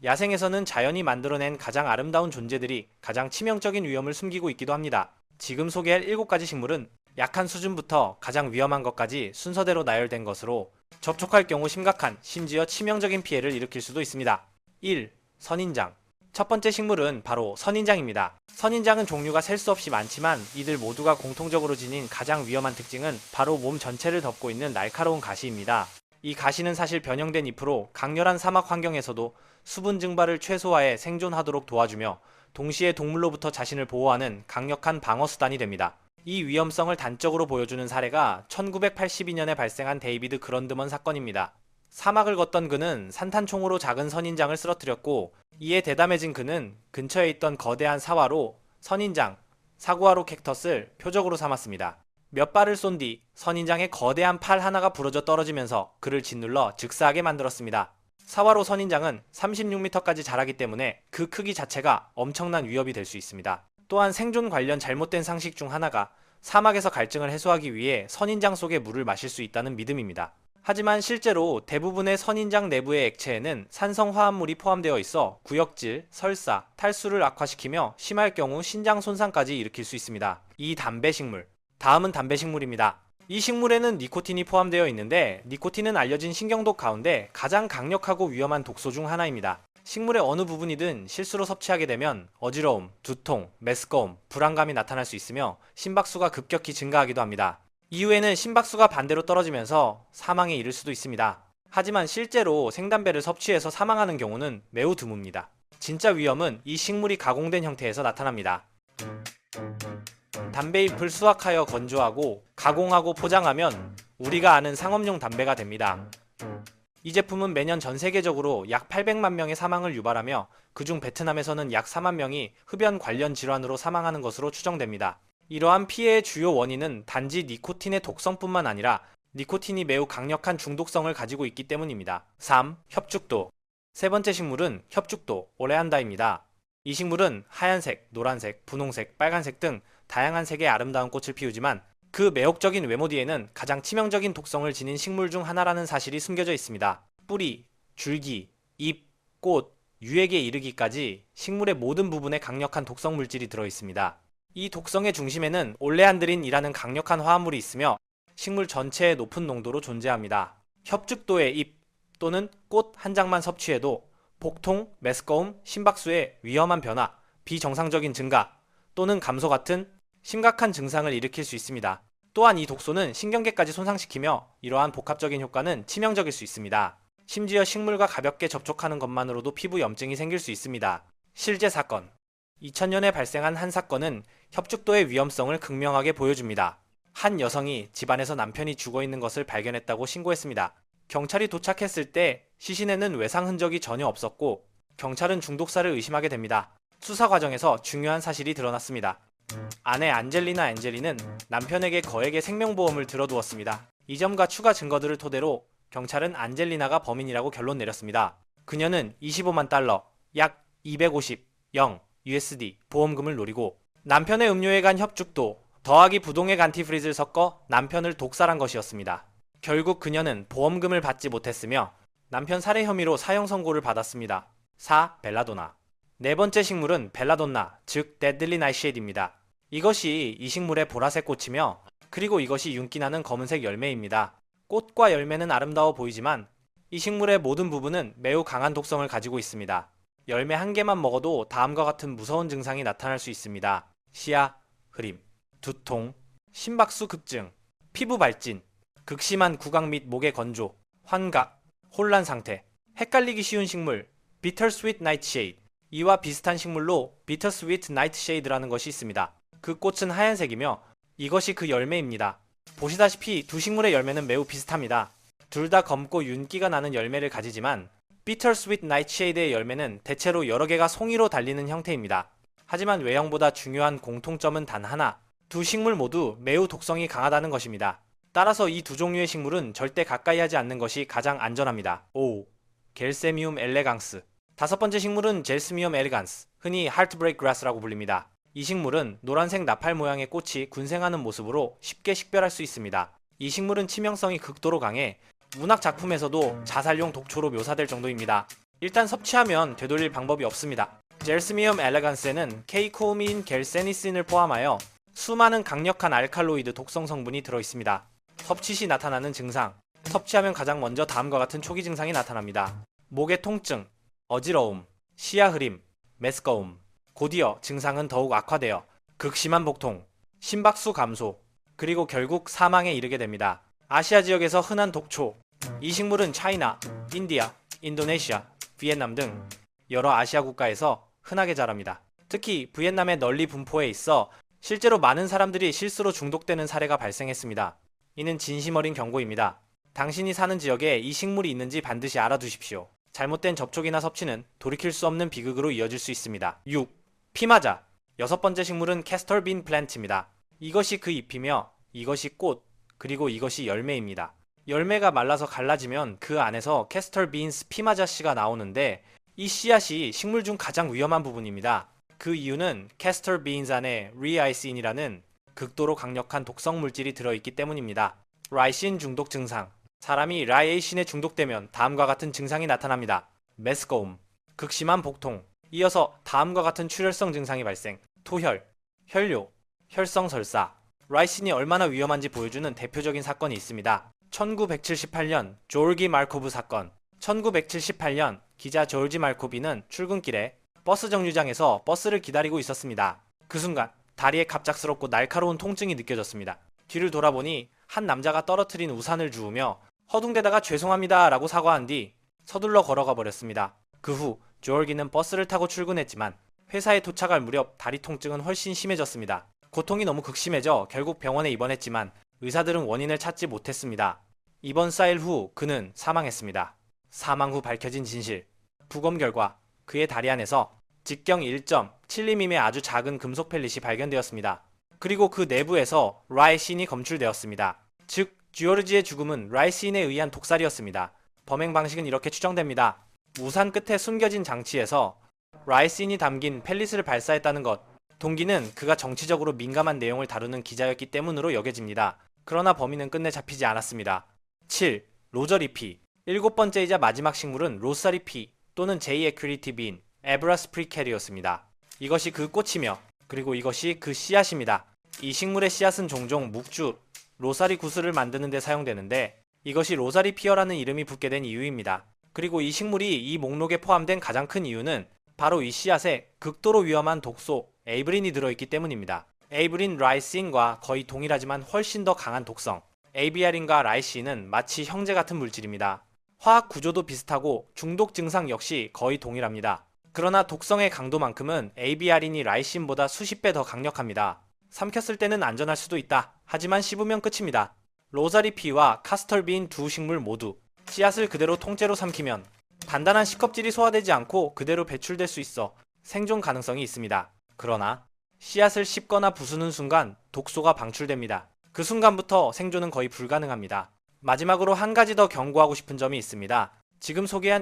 야생에서는 자연이 만들어낸 가장 아름다운 존재들이 가장 치명적인 위험을 숨기고 있기도 합니다. 지금 소개할 7가지 식물은 약한 수준부터 가장 위험한 것까지 순서대로 나열된 것으로 접촉할 경우 심각한, 심지어 치명적인 피해를 일으킬 수도 있습니다. 1. 선인장. 첫 번째 식물은 바로 선인장입니다. 선인장은 종류가 셀 수 없이 많지만 이들 모두가 공통적으로 지닌 가장 위험한 특징은 바로 몸 전체를 덮고 있는 날카로운 가시입니다. 이 가시는 사실 변형된 잎으로 강렬한 사막 환경에서도 수분 증발을 최소화해 생존하도록 도와주며 동시에 동물로부터 자신을 보호하는 강력한 방어 수단이 됩니다. 이 위험성을 단적으로 보여주는 사례가 1982년에 발생한 데이비드 그런드먼 사건입니다. 사막을 걷던 그는 산탄총으로 작은 선인장을 쓰러뜨렸고, 이에 대담해진 그는 근처에 있던 거대한 사과로 선인장, 사구아로 캡터스를 표적으로 삼았습니다. 몇 발을 쏜 뒤 선인장의 거대한 팔 하나가 부러져 떨어지면서 그를 짓눌러 즉사하게 만들었습니다. 사화로 선인장은 36m까지 자라기 때문에 그 크기 자체가 엄청난 위협이 될 수 있습니다. 또한 생존 관련 잘못된 상식 중 하나가 사막에서 갈증을 해소하기 위해 선인장 속의 물을 마실 수 있다는 믿음입니다. 하지만 실제로 대부분의 선인장 내부의 액체에는 산성 화합물이 포함되어 있어 구역질, 설사, 탈수를 악화시키며 심할 경우 신장 손상까지 일으킬 수 있습니다. 이 담배식물. 다음은 담배식물입니다. 이 식물에는 니코틴이 포함되어 있는데, 니코틴은 알려진 신경독 가운데 가장 강력하고 위험한 독소 중 하나입니다. 식물의 어느 부분이든 실수로 섭취하게 되면 어지러움, 두통, 메스꺼움, 불안감이 나타날 수 있으며 심박수가 급격히 증가하기도 합니다. 이후에는 심박수가 반대로 떨어지면서 사망에 이를 수도 있습니다. 하지만 실제로 생담배를 섭취해서 사망하는 경우는 매우 드뭅니다. 진짜 위험은 이 식물이 가공된 형태에서 나타납니다. 담배잎을 수확하여 건조하고 가공하고 포장하면 우리가 아는 상업용 담배가 됩니다. 이 제품은 매년 전 세계적으로 약 800만 명의 사망을 유발하며 그중 베트남에서는 약 4만 명이 흡연 관련 질환으로 사망하는 것으로 추정됩니다. 이러한 피해의 주요 원인은 단지 니코틴의 독성뿐만 아니라 니코틴이 매우 강력한 중독성을 가지고 있기 때문입니다. 3. 협죽도. 세 번째 식물은 협죽도 오레안다입니다. 이 식물은 하얀색, 노란색, 분홍색, 빨간색 등 다양한 색의 아름다운 꽃을 피우지만 그 매혹적인 외모 뒤에는 가장 치명적인 독성을 지닌 식물 중 하나라는 사실이 숨겨져 있습니다. 뿌리, 줄기, 잎, 꽃, 유액에 이르기까지 식물의 모든 부분에 강력한 독성 물질이 들어 있습니다. 이 독성의 중심에는 올레안드린이라는 강력한 화합물이 있으며 식물 전체의 높은 농도로 존재합니다. 협죽도의 잎 또는 꽃 한 장만 섭취해도 복통, 메스꺼움, 심박수의 위험한 변화, 비정상적인 증가 또는 감소 같은 심각한 증상을 일으킬 수 있습니다. 또한 이 독소는 신경계까지 손상시키며 이러한 복합적인 효과는 치명적일 수 있습니다. 심지어 식물과 가볍게 접촉하는 것만으로도 피부 염증이 생길 수 있습니다. 실제 사건. 2000년에 발생한 한 사건은 협죽도의 위험성을 극명하게 보여줍니다. 한 여성이 집안에서 남편이 죽어있는 것을 발견했다고 신고했습니다. 경찰이 도착했을 때 시신에는 외상 흔적이 전혀 없었고 경찰은 중독사를 의심하게 됩니다. 수사 과정에서 중요한 사실이 드러났습니다. 아내 안젤리나 앤젤리는 남편에게 거액의 생명보험을 들어두었습니다. 이 점과 추가 증거들을 토대로 경찰은 안젤리나가 범인이라고 결론 내렸습니다. 그녀는 25만 달러, 약 250영 USD 보험금을 노리고 남편의 음료에 간 협죽도 더하기 부동액 안티프리즈를 섞어 남편을 독살한 것이었습니다. 결국 그녀는 보험금을 받지 못했으며 남편 살해 혐의로 사형 선고를 받았습니다. 4. 벨라도나. 네 번째 식물은 벨라돈나, 즉 데들리 나이트쉐이드입니다. 이것이 이 식물의 보라색 꽃이며 그리고 이것이 윤기나는 검은색 열매입니다. 꽃과 열매는 아름다워 보이지만 이 식물의 모든 부분은 매우 강한 독성을 가지고 있습니다. 열매 한 개만 먹어도 다음과 같은 무서운 증상이 나타날 수 있습니다. 시야, 흐림, 두통, 심박수 급증, 피부 발진, 극심한 구강 및 목의 건조, 환각, 혼란 상태. 헷갈리기 쉬운 식물 비터스윗 나이트쉐이드. 이와 비슷한 식물로 비터스윗 나이트쉐이드라는 것이 있습니다. 그 꽃은 하얀색이며 이것이 그 열매입니다. 보시다시피 두 식물의 열매는 매우 비슷합니다. 둘 다 검고 윤기가 나는 열매를 가지지만 비터스윗 나이트쉐이드의 열매는 대체로 여러 개가 송이로 달리는 형태입니다. 하지만 외형보다 중요한 공통점은 단 하나, 두 식물 모두 매우 독성이 강하다는 것입니다. 따라서 이 두 종류의 식물은 절대 가까이 하지 않는 것이 가장 안전합니다. 5. 겔세미움 엘레강스. 다섯 번째 식물은 젤스미움 엘레간스, 흔히 하트브레이크 그라스라고 불립니다. 이 식물은 노란색 나팔 모양의 꽃이 군생하는 모습으로 쉽게 식별할 수 있습니다. 이 식물은 치명성이 극도로 강해 문학 작품에서도 자살용 독초로 묘사될 정도입니다. 일단 섭취하면 되돌릴 방법이 없습니다. 젤스미엄 엘레간스에는 케이코우민 겔세니신을 포함하여 수많은 강력한 알칼로이드 독성 성분이 들어있습니다. 섭취 시 나타나는 증상. 섭취하면 가장 먼저 다음과 같은 초기 증상이 나타납니다. 목의 통증, 어지러움, 시야 흐림, 메스꺼움. 곧이어 증상은 더욱 악화되어 극심한 복통, 심박수 감소, 그리고 결국 사망에 이르게 됩니다. 아시아 지역에서 흔한 독초. 이 식물은 차이나, 인디아, 인도네시아, 비엔남 등 여러 아시아 국가에서 흔하게 자랍니다. 특히 비엔남에 널리 분포해 있어 실제로 많은 사람들이 실수로 중독되는 사례가 발생했습니다. 이는 진심 어린 경고입니다. 당신이 사는 지역에 이 식물이 있는지 반드시 알아두십시오. 잘못된 접촉이나 섭취는 돌이킬 수 없는 비극으로 이어질 수 있습니다. 6. 피마자. 여섯 번째 식물은 캐스터빈 플랜트입니다. 이것이 그 잎이며 이것이 꽃, 그리고 이것이 열매입니다. 열매가 말라서 갈라지면 그 안에서 캐스터빈스 피마자 씨가 나오는데 이 씨앗이 식물 중 가장 위험한 부분입니다. 그 이유는 캐스터빈스 안에 리아이신이라는 극도로 강력한 독성 물질이 들어있기 때문입니다. 라이신 중독 증상. 사람이 라이에이신에 중독되면 다음과 같은 증상이 나타납니다. 메스꺼움, 극심한 복통, 이어서 다음과 같은 출혈성 증상이 발생, 토혈, 혈뇨, 혈성설사. 라이신이 얼마나 위험한지 보여주는 대표적인 사건이 있습니다. 1978년 조르기 말코브 사건. 1978년 기자 조르지 말코비는 출근길에 버스 정류장에서 버스를 기다리고 있었습니다. 그 순간 다리에 갑작스럽고 날카로운 통증이 느껴졌습니다. 뒤를 돌아보니 한 남자가 떨어뜨린 우산을 주우며 허둥대다가 죄송합니다 라고 사과한 뒤 서둘러 걸어가 버렸습니다. 그 후 조르기는 버스를 타고 출근했지만 회사에 도착할 무렵 다리 통증은 훨씬 심해졌습니다. 고통이 너무 극심해져 결국 병원에 입원했지만 의사들은 원인을 찾지 못했습니다. 입원 4일 후 그는 사망했습니다. 사망 후 밝혀진 진실. 부검 결과 그의 다리 안에서 직경 1.7mm의 아주 작은 금속 펠릿이 발견되었습니다. 그리고 그 내부에서 라이신이 검출되었습니다. 즉, 쥐오르지의 죽음은 라이신에 의한 독살이었습니다. 범행 방식은 이렇게 추정됩니다. 우산 끝에 숨겨진 장치에서 라이신이 담긴 펠릿을 발사했다는 것. 동기는 그가 정치적으로 민감한 내용을 다루는 기자였기 때문으로 여겨집니다. 그러나 범인은 끝내 잡히지 않았습니다. 7. 로저리피. 일곱 번째이자 마지막 식물은 로사리피 또는 제이 에큐리티빈, 에브라스프리케리였습니다. 이것이 그 꽃이며 그리고 이것이 그 씨앗입니다. 이 식물의 씨앗은 종종 묵주, 로사리 구슬을 만드는 데 사용되는데 이것이 로사리피어라는 이름이 붙게 된 이유입니다. 그리고 이 식물이 이 목록에 포함된 가장 큰 이유는 바로 이 씨앗에 극도로 위험한 독소 에이브린이 들어있기 때문입니다. 에이브린 라이신과 거의 동일하지만 훨씬 더 강한 독성. 에이비아린과 라이신은 마치 형제 같은 물질입니다. 화학 구조도 비슷하고 중독 증상 역시 거의 동일합니다. 그러나 독성의 강도만큼은 에이비아린이 라이신보다 수십 배 더 강력합니다. 삼켰을 때는 안전할 수도 있다. 하지만 씹으면 끝입니다. 로사리피와 카스터빈 두 식물 모두 씨앗을 그대로 통째로 삼키면 단단한 식껍질이 소화되지 않고 그대로 배출될 수 있어 생존 가능성이 있습니다. 그러나 씨앗을 씹거나 부수는 순간 독소가 방출됩니다. 그 순간부터 생존은 거의 불가능합니다. 마지막으로 한 가지 더 경고하고 싶은 점이 있습니다. 지금 소개한